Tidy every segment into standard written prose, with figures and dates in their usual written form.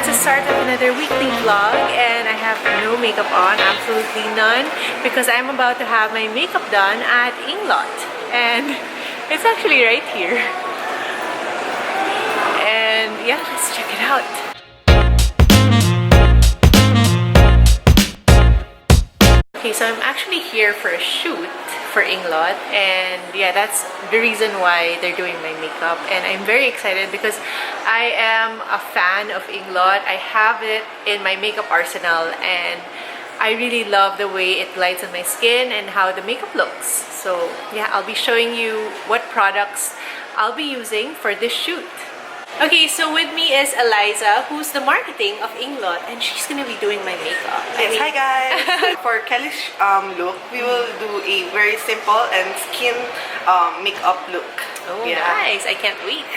it's the start of another weekly vlog and I have no makeup on, absolutely none, because I'm about to have my makeup done at Inglot. And it's actually right here. And yeah, let's check it out. Okay, so I'm actually here for a shoot for Inglot, and yeah, that's the reason why they're doing my makeup. And I'm very excited because I am a fan of Inglot. I have it in my makeup arsenal and I really love the way it glides on my skin and how the makeup looks. So yeah, I'll be showing you what products I'll be using for this shoot. Okay, so with me is Eliza, who's the marketing of Inglot, and she's gonna be doing my makeup. Yes, hi guys! For Kelly's look, we will do a very simple and skin makeup look. Oh, yeah. Nice! I can't wait.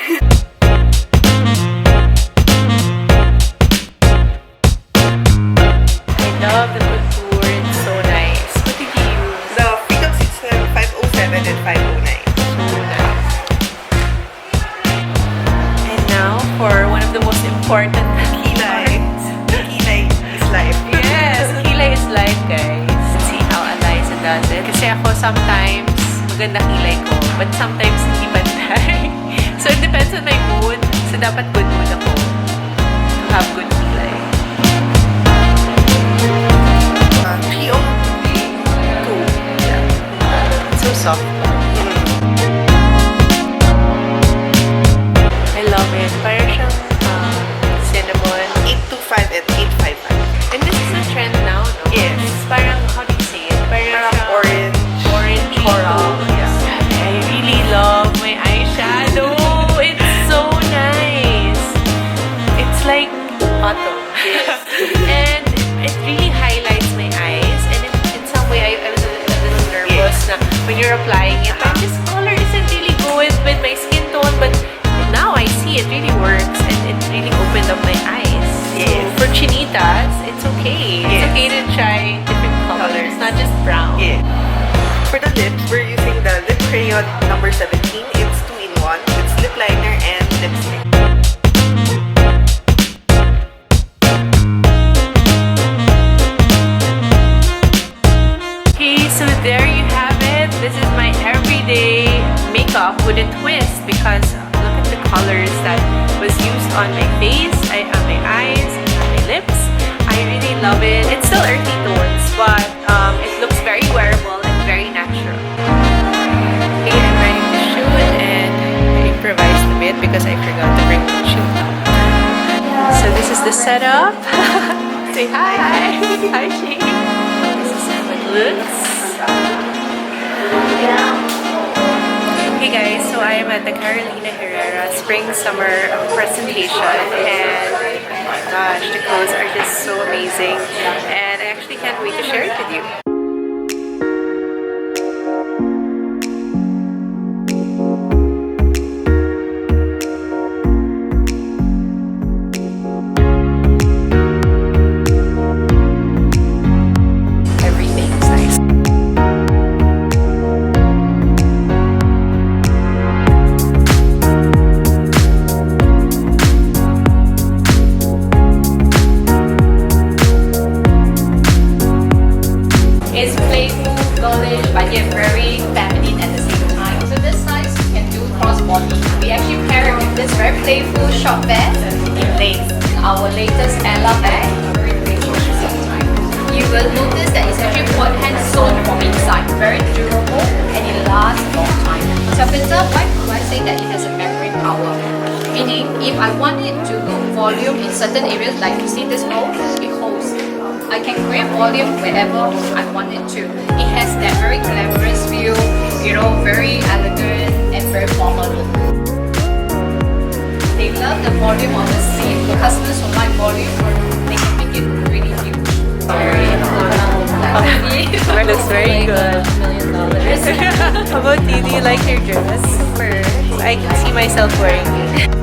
I love the contour. It's so nice. What did you use? The Freedom System 507 and 509. Now for one of the most important kilay. Kilay is life. Yes, kilay is life, guys. Let's see how Eliza does it. Kasi ako sometimes maganda kilay ko, but sometimes hindi bantay. So it depends on my mood. So dapat good mood ako to have good kilay. 302. Yeah. It's so soft. Parang siyang cinnamon. 825 and 855. And this is a trend now, no? Yes. It's parang, how do you say it? Parang orange. Coral. Yeah. I really love my eyeshadow. It's so nice. It's like autumn. Yes. And it really highlights my eyes. And in some way, I was a little nervous na when you're applying it. This color isn't really going with my skin tone, but now I see it really works and it really opened up my eyes. Yes. So for chinitas, it's okay. Yes. It's okay to try different colors, not just brown. Yeah. For the lips, we're using the lip crayon number 17. It's 2-in-1. It's lip liner and lipstick. Okay, so there you have it. This is my everyday makeup with a twist because the colors that was used on my face, on my eyes, on my lips. I really love it. It's still earthy tones, but it looks very wearable and very natural. Okay, I'm ready to shoot and I improvised a bit because I forgot to bring my shoot. So this is the setup. Say hi. Hi, Shane. This is how it looks. Hey guys, so I am at the Herrera Spring-Summer presentation and oh my gosh, the clothes are just so amazing and I actually can't wait to share it with you. But yet very feminine at the same time. So this size you can do crossbody. We actually pair it with this very playful short vest in lace. Our latest Ella bag, very playful at the same time. You will notice that it's actually quad hand sewn from inside, very durable and it lasts a long time. Taffeta, why do I say that it has a membrane power? Meaning, if I want it to look volume in certain areas, like you see this hole, it holds. I can create volume wherever I want it to. It has that very glamorous feel, you know, very elegant and very formal look. They love the volume on the sleeve. The customers who like volume, they can make it really huge. Very It looks very good. $1 million. How about you? Do you like your dress? Super. I can see myself wearing it.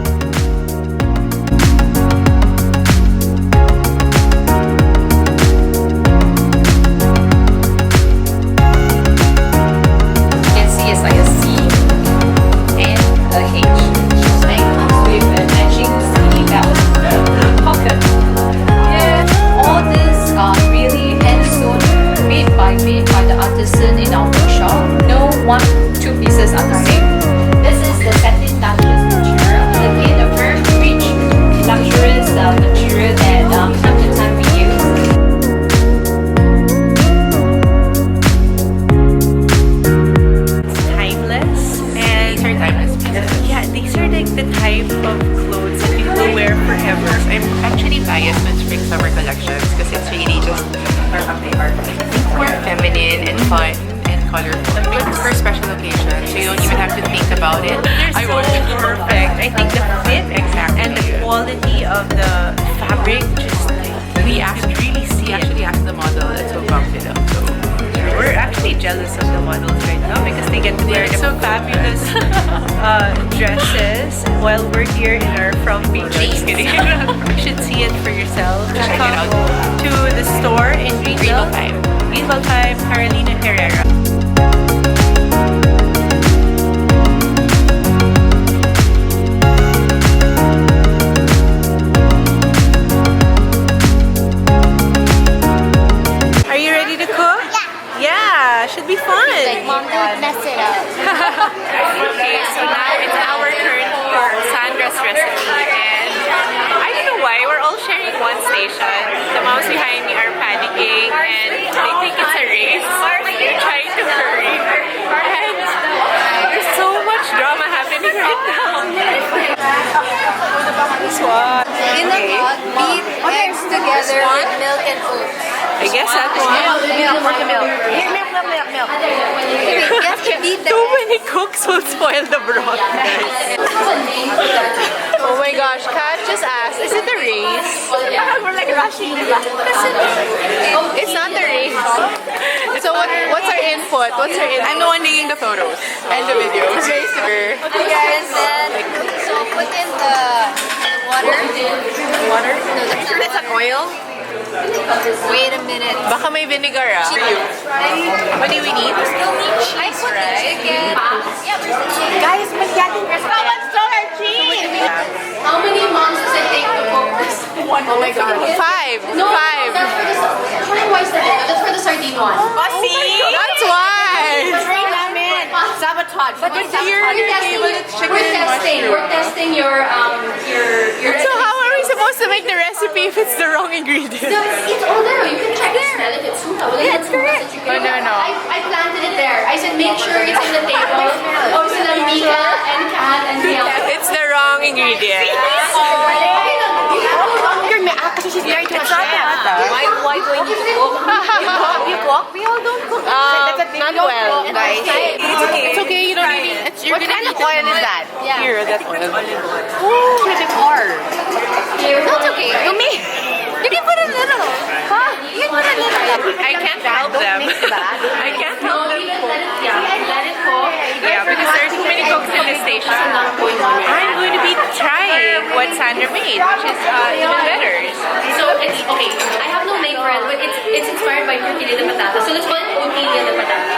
With a matching sleeve belt pocket. actually biased with spring summer collections because it's really just more feminine and fun and colorful. Good for special occasions, so you don't even have to think about it. They're so perfect. I think the fit and the quality of the fabric just like we actually asked the model that's so confident. So we're actually jealous of the models right now because they get to wear the fabulous dresses while we're here in our From Beach. Just kidding. You should see it for yourself. Just come to the store in Greenville 5, Carolina Herrera. Are you ready to cook? Yeah, should be fun. Like, Mom, don't mess it up. Okay, so now it's our turn for Xandra's recipe, and I don't know why we're all sharing one station. The moms behind me are panicking, and they think it's a race. They're trying to hurry, and there's so much drama happening right now. This one. In the pot, beat eggs together with milk and oats. I guess that one. Milk. Yes, you beat them. Too many cooks will spoil the broth, guys. Oh my gosh, Kat just asked, is it a race? We're like rushing. It's not a race. So what's our input? I'm the one taking the photos and the videos. Okay, guys, then so put in the water. Water? That's an oil? Wait a minute. Baka may vinegar ah. What do we need? I put the chicken. Yeah, where's the chicken? Guys, magyating ka sa How many months does it take to cook this? Oh my god. Five. No, that's for the why is that? That's for the sardine one. That's why. Sabotage. But But here, we're testing your So how are we supposed to make the recipe if it's the wrong ingredient? It's all there. You can check it. Smell if it's suka. Yeah, it's correct. Oh, no. I planted it there. I said make sure it's in the table. Oh, so the Mika and Kat and Mia. It's the wrong ingredient. She's married to a chef. Why do I need to cook? You cook? We all don't cook. Not well, guys. It's okay. You don't need it. What kind of oil is that? Yeah. Here, that oil. Ooh, it's hard. That's okay. To me. You can put a little. Huh? You can put a little. I can't help them. I can't help them. Let it cook. Yeah, because there are too many cooks in this station. I'm going to be trying what Xandra made, which is even better. So it's okay. I have no name for it, but it's inspired by tortilla de patata. So let's call it tortilla de patata.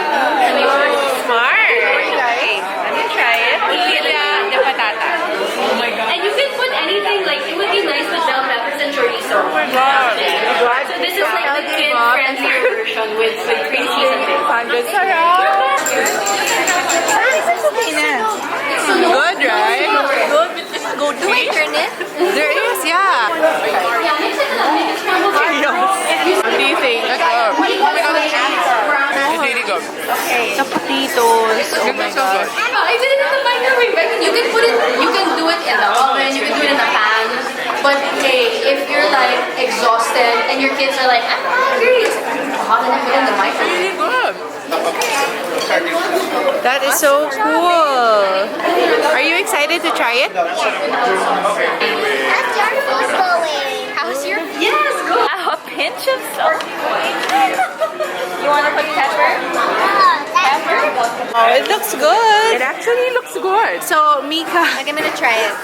Smart. Okay, let me try it. Tortilla de patata. Oh my god. And you can put anything, like it would be nice with bell peppers and chorizo. Oh my god. So this is like the kid-friendlier version with cream cheese and things. Good, right? Good with this good Do I turn it? There is, yeah. Yeah, mix it up. Make it more What do you think? It's really good. The potatoes. Oh my god. I did it in the microwave. You can put it. You can do it in the oven. You can do it in the pan. But hey, if you're like exhausted and your kids are like, I'm hungry, how can I put it in the microwave? Really good. That is so cool. Are you excited to try it? How's your? Yes, go. A pinch of salt. You want to put pepper? Pepper. Oh, it looks good. It actually looks good. So, Mika. I'm gonna try it.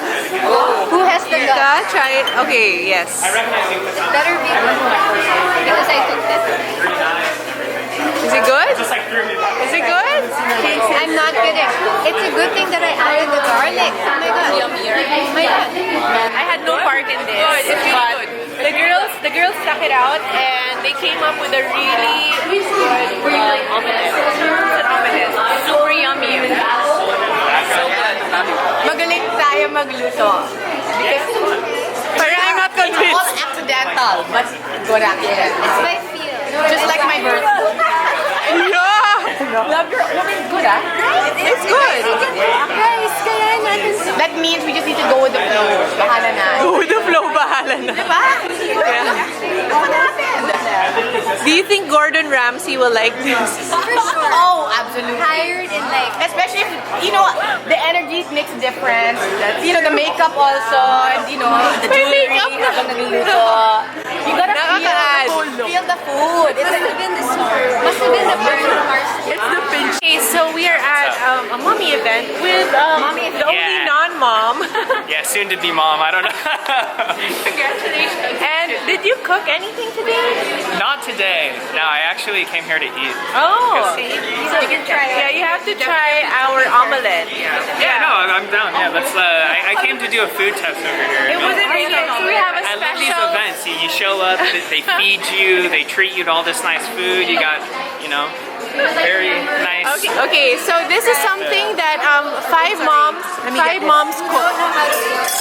Who has the Mika, gut? try it. Okay, yes. It better be because I cooked it. Is it good? Is it good? I'm not kidding. It's a good thing that I added the garlic. Oh my god. Oh my god. I had no part in this. Good, it's really good. The girls stuck it out and they came up with a really good omelette. It's an omelette. Super yummy. So good. Magaling tayo magluto. Parang I'm not convinced. All accidental, but good accident. It's my feel. Just like my birth. Yeah! Love your woman's good, ah. It's good. Guys, kaya natin. That means we just need to go with the flow. Bahala na. Go with the flow, bahala na. Diba? Ako natin. Do you think Gordon Ramsay will like this? For sure. Oh, absolutely. Hired in like, especially if, you know, the energy makes a difference. You know, the makeup also, and you know, the jewelry habang nagluluto. You gotta feel the food. It must have been the burn from our skin. It's the pinch. Okay, so we are at a mommy event with the only Yeah. non-mom. Yeah, soon to be mom. I don't know. Congratulations. And did you cook anything today? Not today. No, I actually came here to eat. Oh. So you can try it. Yeah, you have to try our omelette. Yeah, no, I'm down. Yeah, let's. I came to do a food test over here. It wasn't really good. So we have a I love these special. events. You show up, they feed you, they treat you to all this nice food. You got, you know, very nice. Okay, so this is something that five moms cook.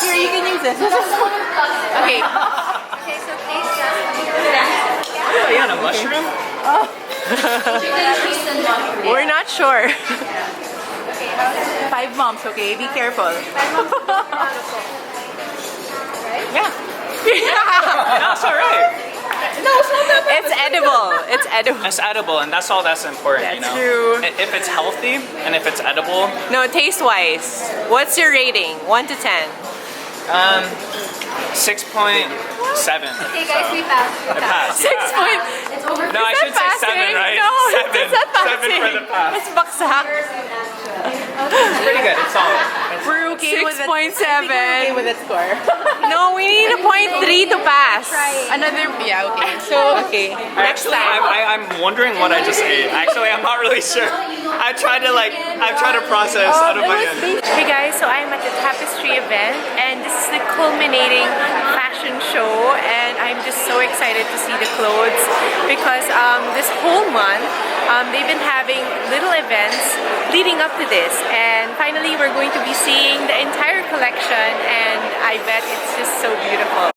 Here, you can use this. Okay. Okay, so taste test. Are you on a mushroom? We're not sure. Five moms, okay? Be careful. Yeah. That's all right. No, it's not that bad. It's edible. It's edible. It's edible, and that's all that's important. That's you know? true. If it's healthy and if it's edible, No, taste-wise, what's your rating? 1 to 10. 6.7. Okay, guys, we passed. I passed. 6 point. It's over. No, I Is should that say 7, passing? right? No, 7. it's not 7 passing. for the pass. It's baksak. It's pretty good. It's solid. We're okay with it. 6.7. with that score. No, we need a 0.3 to pass. Another, yeah, okay. So, okay, next Actually, time. I'm wondering what I just ate. Actually, I'm not really sure. I've tried to process out of my head. Hey guys, so I'm at the Tapestry event and this is the culminating fashion show and I'm just so excited to see the clothes because this whole month they've been having little events leading up to this and finally we're going to be seeing the entire collection and I bet it's just so beautiful.